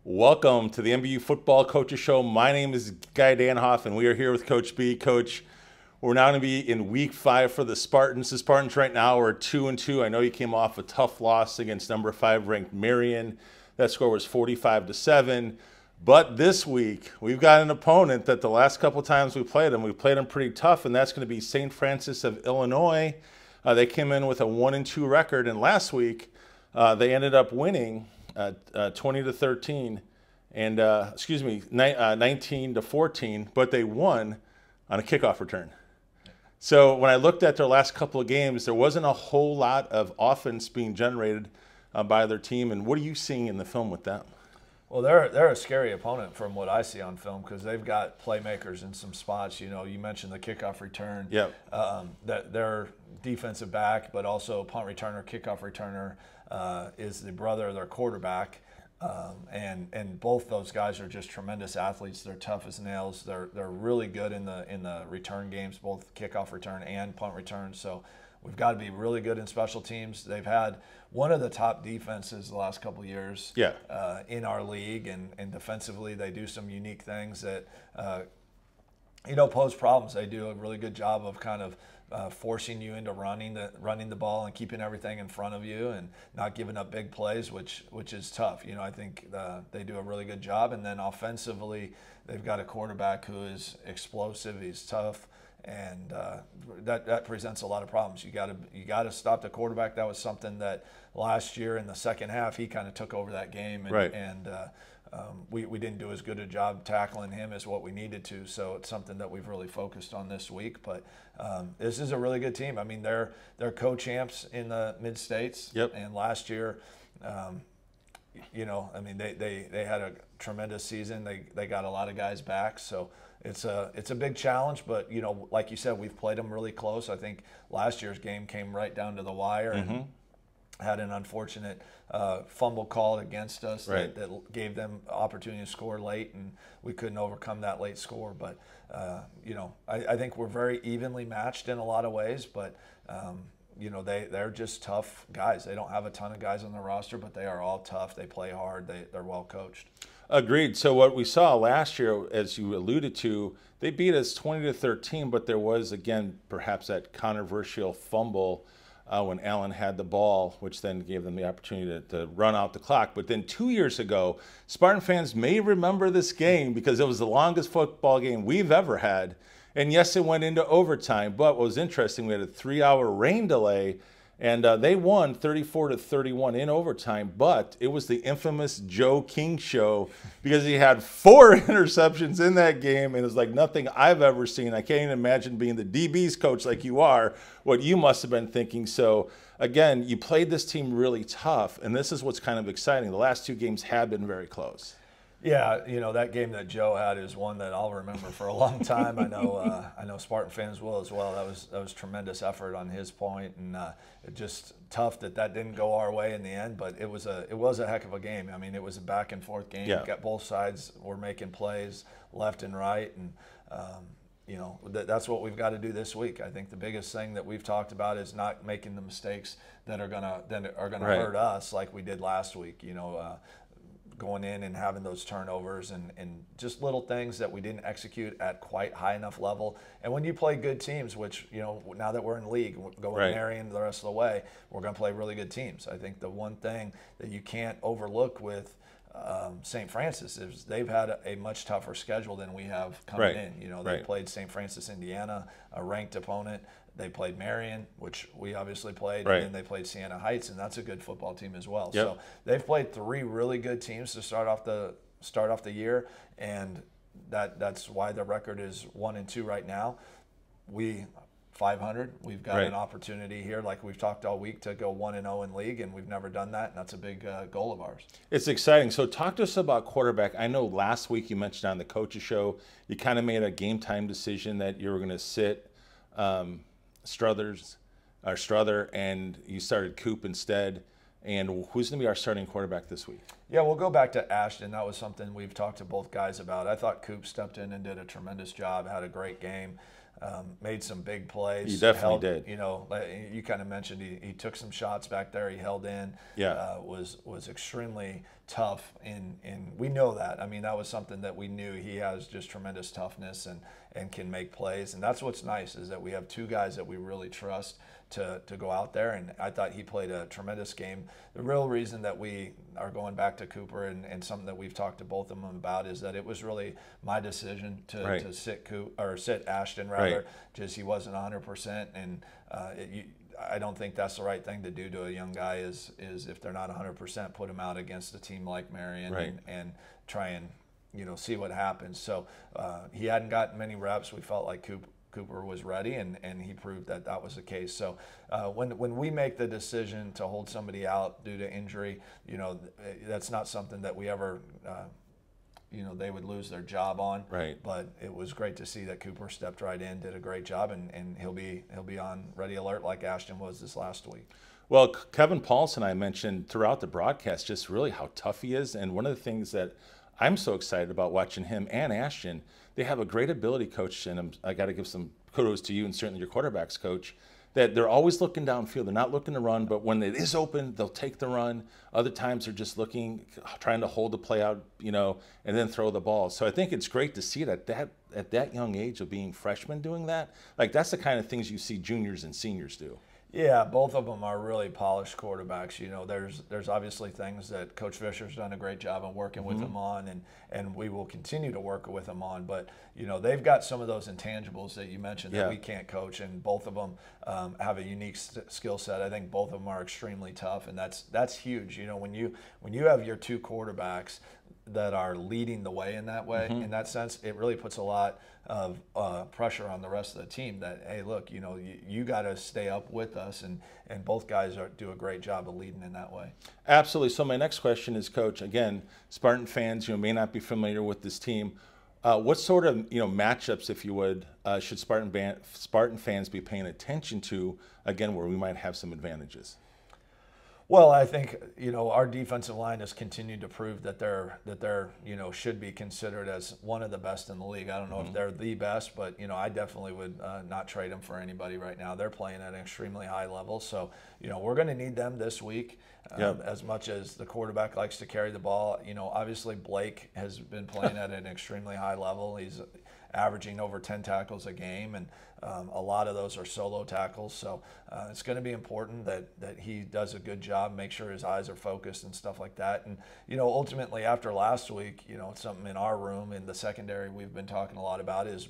Welcome to the MBU Football Coaches Show. My name is Guy Danhoff, and we are here with Coach B. Coach, we're now going to be in Week 5 for the Spartans. The Spartans right now are 2-2. I know you came off a tough loss against number 5 ranked Marion. That score was 45-7. But this week, we've got an opponent that the last couple times we played them pretty tough, and that's going to be St. Francis of Illinois. They came in with a 1-2 record, and last week they ended up winning 20-13, and 19-14, but they won on a kickoff return. So when I looked at their last couple of games, there wasn't a whole lot of offense being generated by their team. And what are you seeing in the film with them? Well, they're a scary opponent from what I see on film because they've got playmakers in some spots. You know, you mentioned the kickoff return. Yep. That their defensive back, but also punt returner, kickoff returner is the brother of their quarterback. And both those guys are just tremendous athletes. They're tough as nails. They're really good in the return games, both kickoff return and punt return. So we've got to be really good in special teams. They've had one of the top defenses the last couple of years in our league, and defensively they do some unique things that pose problems. They do a really good job of kind of forcing you into running the ball and keeping everything in front of you and not giving up big plays, which is tough. You know, I think they do a really good job. And then offensively, they've got a quarterback who is explosive. He's tough, and that presents a lot of problems. You got to stop the quarterback. That was something that last year in the second half he kind of took over that game, and we didn't do as good a job tackling him as what we needed to. So it's something that we've really focused on this week. But this is a really good team. I mean, they're co-champs in the Mid-States. Yep. And last year, they had a tremendous season. They got a lot of guys back. So it's a big challenge. But, you know, like you said, we've played them really close. I think last year's game came right down to the wire. Mm-hmm. And had an unfortunate fumble called against us that gave them opportunity to score late, and we couldn't overcome that late score. But, I think we're very evenly matched in a lot of ways, but, they're just tough guys. They don't have a ton of guys on their roster, but they are all tough. They play hard. They're well coached. Agreed. So what we saw last year, as you alluded to, they beat us 20-13, but there was, again, perhaps that controversial fumble when Allen had the ball, which then gave them the opportunity to run out the clock. But then 2 years ago, Spartan fans may remember this game because it was the longest football game we've ever had. And yes, it went into overtime, but what was interesting, we had a 3-hour rain delay, and they won 34-31 in overtime, but it was the infamous Joe King show because he had 4 interceptions in that game, and it was like nothing I've ever seen. I can't even imagine being the DB's coach like you are, what you must have been thinking. So, again, you played this team really tough, and this is what's kind of exciting. The last 2 games have been very close. Yeah, that game that Joe had is one that I'll remember for a long time. I know Spartan fans will as well. That was tremendous effort on his point, and it just tough that didn't go our way in the end. But it was a heck of a game. I mean, it was a back and forth game. Yeah. Got both sides were making plays left and right, and that's what we've got to do this week. I think the biggest thing that we've talked about is not making the mistakes that are gonna hurt us like we did last week. Going in and having those turnovers and just little things that we didn't execute at quite high enough level. And when you play good teams, which, now that we're in league, going Marion the rest of the way, we're going to play really good teams. I think the one thing that you can't overlook with St. Francis is they've had a much tougher schedule than we have coming in. They played St. Francis, Indiana, a ranked opponent. They played Marion, which we obviously played, and then they played Siena Heights, and that's a good football team as well. Yep. So they've played 3 really good teams to start off the year, and that's why the record is 1-2 right now. 500. We've got an opportunity here, like we've talked all week, to go 1-0 in league, and we've never done that, and that's a big goal of ours. It's exciting. So talk to us about quarterback. I know last week you mentioned on the coaches show you kind of made a game time decision that you were going to sit Struther, and you started Coop instead. And who's going to be our starting quarterback this week? Yeah, we'll go back to Ashton. That was something we've talked to both guys about. I thought Coop stepped in and did a tremendous job, had a great game. made some big plays. He definitely did. You know, you kind of mentioned he took some shots back there. He held in. Yeah. Was extremely tough, and we know that. I mean, that was something that we knew. He has just tremendous toughness and can make plays, and that's what's nice is that we have two guys that we really trust to go out there, and I thought he played a tremendous game. The real reason that we are going back to Cooper and something that we've talked to both of them about is that it was really my decision to sit Ashton rather, Right. just he wasn't 100%, and I don't think that's the right thing to do to a young guy is if they're not 100%, put him out against a team like Marion Right. and try and see what happens. So he hadn't gotten many reps. We felt like Cooper was ready, and he proved that was the case. So when we make the decision to hold somebody out due to injury, that's not something that we ever they would lose their job on. Right. But it was great to see that Cooper stepped right in, did a great job, and he'll be on ready alert like Ashton was this last week. Well, Kevin Paulson, I mentioned throughout the broadcast just really how tough he is, and one of the things that I'm so excited about watching him and Ashton, they have a great ability coach, and I got to give some kudos to you and certainly your quarterback's coach, that they're always looking downfield. They're not looking to run, but when it is open, they'll take the run. Other times they're just trying to hold the play out, and then throw the ball. So I think it's great to see that at that young age of being freshmen doing that. Like, that's the kind of things you see juniors and seniors do. Yeah, both of them are really polished quarterbacks. There's obviously things that Coach Fisher's done a great job of working with them on, and we will continue to work with them on. But they've got some of those intangibles that you mentioned that we can't coach, and both of them have a unique skill set. I think both of them are extremely tough, and that's huge. When you have your two quarterbacks that are leading the way in that sense, it really puts a lot of pressure on the rest of the team that, hey, look, you got to stay up with us, and both guys do a great job of leading in that way. Absolutely. So my next question is, Coach, again, Spartan fans may not be familiar with this team. What sort of matchups, if you would, should Spartan fans be paying attention to, again, where we might have some advantages? Well, I think our defensive line has continued to prove that they're should be considered as one of the best in the league. I don't know if they're the best, but I definitely would not trade them for anybody right now. They're playing at an extremely high level, so we're going to need them this week. As much as the quarterback likes to carry the ball, obviously Blake has been playing at an extremely high level. He's averaging over 10 tackles a game, and a lot of those are solo tackles. So it's going to be important that he does a good job, make sure his eyes are focused and stuff like that. And ultimately after last week, something in our room in the secondary we've been talking a lot about is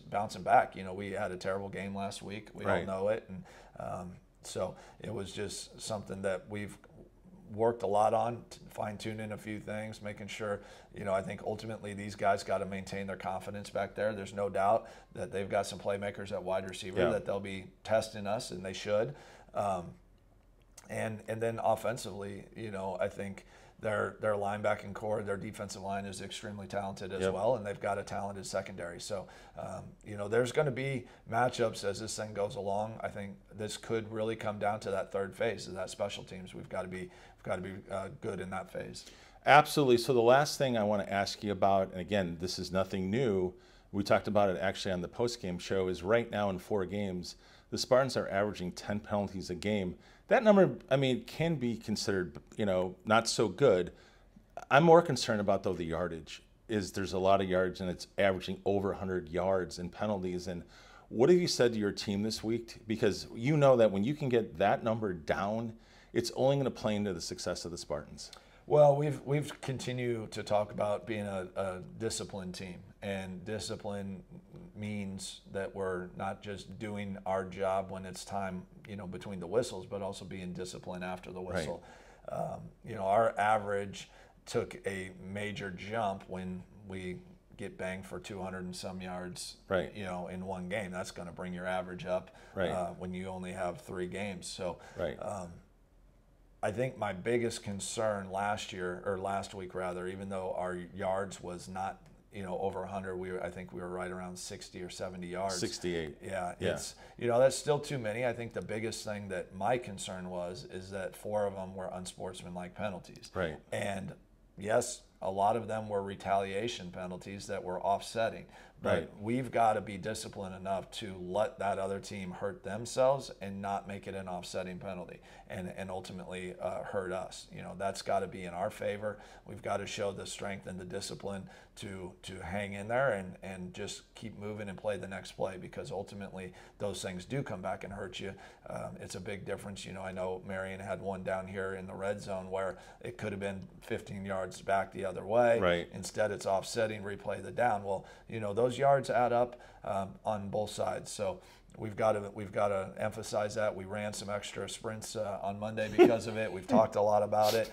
bouncing back. We had a terrible game last week. We all know it, and so it was just something that we've worked a lot on, fine-tuning a few things, making sure, I think ultimately these guys got to maintain their confidence back there. There's no doubt that they've got some playmakers at wide receiver that they'll be testing us, and they should. And then offensively, I think their linebacking core, their defensive line is extremely talented as well, and they've got a talented secondary. So, there's going to be matchups as this thing goes along. I think this could really come down to that third phase of that special teams. We've got to be good in that phase. Absolutely. So the last thing I want to ask you about, and again, this is nothing new, we talked about it actually on the post-game show, is right now in 4 games, the Spartans are averaging 10 penalties a game. That number, can be considered, not so good. I'm more concerned about, though, the yardage. There's a lot of yards, and it's averaging over 100 yards in penalties. And what have you said to your team this week? Because you know that when you can get that number down, it's only going to play into the success of the Spartans. Well, we've continued to talk about being a disciplined team, and discipline means that we're not just doing our job when it's time, between the whistles, but also being disciplined after the whistle. Right. Our average took a major jump when we get banged for 200 and some yards, right, in one game. That's going to bring your average up, right, when you only have 3 games. So, right. I think my biggest concern last week, even though our yards was not, over 100, I think we were right around 60 or 70 yards. 68. Yeah. It's, that's still too many. I think the biggest thing that my concern is that 4 of them were unsportsmanlike penalties. Right. And yes, a lot of them were retaliation penalties that were offsetting. But Right. we've got to be disciplined enough to let that other team hurt themselves and not make it an offsetting penalty and ultimately hurt us. You know, that's got to be in our favor. We've got to show the strength and the discipline to hang in there and just keep moving and play the next play, because ultimately those things do come back and hurt you. It's a big difference. You know, I know Marion had one down here in the red zone where it could have been 15 yards back the other way. Right. Instead, it's offsetting, replay the down. Well, you know, those yards add up on both sides. So we've got to emphasize that. We ran some extra sprints on Monday because of it. We've talked a lot about it,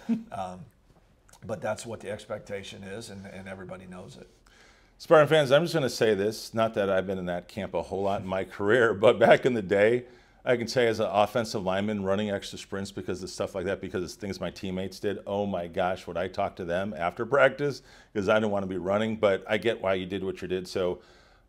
but that's what the expectation is, and everybody knows it. Spartan fans, I'm just going to say this, not that I've been in that camp a whole lot in my career, but back in the day, I can say as an offensive lineman running extra sprints because of stuff like that, because it's things my teammates did, oh my gosh, would I talk to them after practice because I didn't want to be running, but I get why you did what you did. So,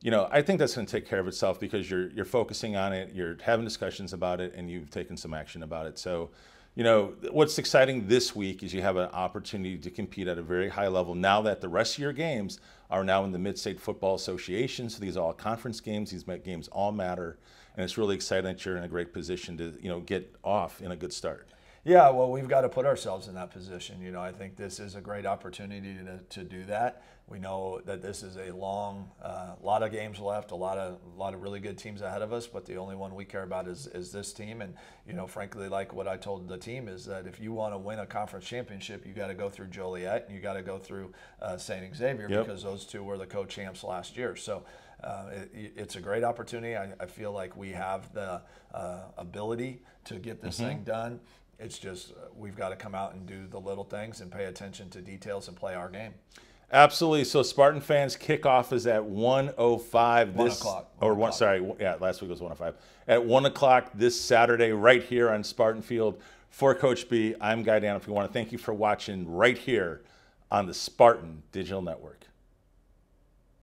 you know, I think that's going to take care of itself because you're focusing on it, you're having discussions about it, and you've taken some action about it. So, you know, what's exciting this week is you have an opportunity to compete at a very high level now that the rest of your games are now in the Mid-State Football Association. So these are all conference games. These games all matter. And it's really exciting that you're in a great position to, you know, get off in a good start. Yeah, well, we've got to put ourselves in that position. You know, I think this is a great opportunity to do that. We know that this is a long, lot of games left, a lot of really good teams ahead of us, but the only one we care about is this team. And, you know, frankly, like what I told the team is that if you want to win a conference championship, you got to go through Joliet and you got to go through St. Xavier, Yep. because those two were the co-champs last year. So it's a great opportunity. I feel like we have the ability to get this thing done. It's just we've got to come out and do the little things and pay attention to details and play our game. Absolutely. So Spartan fans, kickoff is at 1:05 1 this o'clock. or one. Sorry, yeah, last week was 1:05 at 1 o'clock this Saturday, right here on Spartan Field. For Coach B, I'm Guy Danhoff. We want to thank you for watching right here on the Spartan Digital Network.